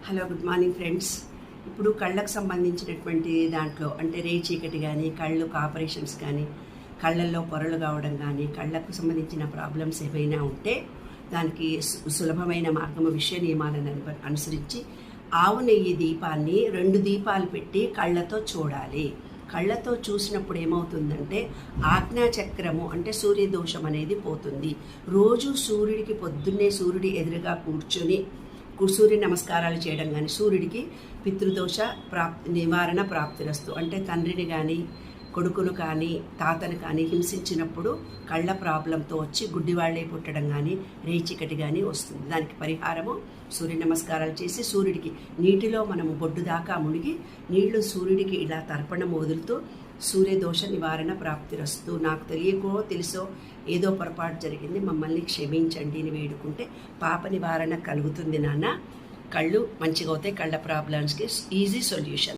Hello, good morning friends. ఇప్పుడు కళ్ళకు సంబంధించినటువంటి దాంట్లో అంటే రేయి చీకటి కానీ, కళ్ళు ఆపరేషన్స్ కానీ, కళ్ళల్లో పొరలు కావడం కానీ, కళ్ళకు సంబంధించిన ప్రాబ్లమ్స్ ఏవైనా ఉంటే దానికి సులభమైన మార్గము విషయ నియమాలను అనుసరించి ఆవు నెయ్యి దీపాన్ని 2 దీపాలు పెట్టి కళ్ళతో చూడాలి. కళ్ళతో చూసినప్పుడు ఏమవుతుందంటే ఆజ్ఞాచక్రము అంటే సూర్యదోషం అనేది పోతుంది. రోజు సూర్యుడికి పొద్దున్నే సూర్యుడి ఎదురుగా కూర్చొని సూర్య నమస్కారాలు చేయడం కానీ, సూర్యుడికి పితృదోష నివారణ ప్రాప్తిరస్తు అంటే తండ్రిని కానీ, కొడుకును కానీ, తాతను కానీ హింసించినప్పుడు కళ్ళ ప్రాబ్లంతో వచ్చి గుడ్డివాళ్లే పుట్టడం కానీ, రేచికటి కానీ వస్తుంది. దానికి పరిహారము సూర్య నమస్కారాలు చేసి సూర్యుడికి నీటిలో మనము బొడ్డు దాకా మునిగి నీళ్లు సూర్యుడికి ఇలా తర్పణం వదులుతూ సూర్యదోష నివారణ ప్రాప్తిరస్తు. నాకు తెలియకో తెలుసో ఏదో పొరపాటు జరిగింది, మమ్మల్ని క్షమించండి అని వేడుకుంటే పాప నివారణ కలుగుతుంది నాన్న. కళ్ళు మంచిగా అవుతాయి. కళ్ళ ప్రాబ్లమ్స్కి ఈజీ సొల్యూషన్.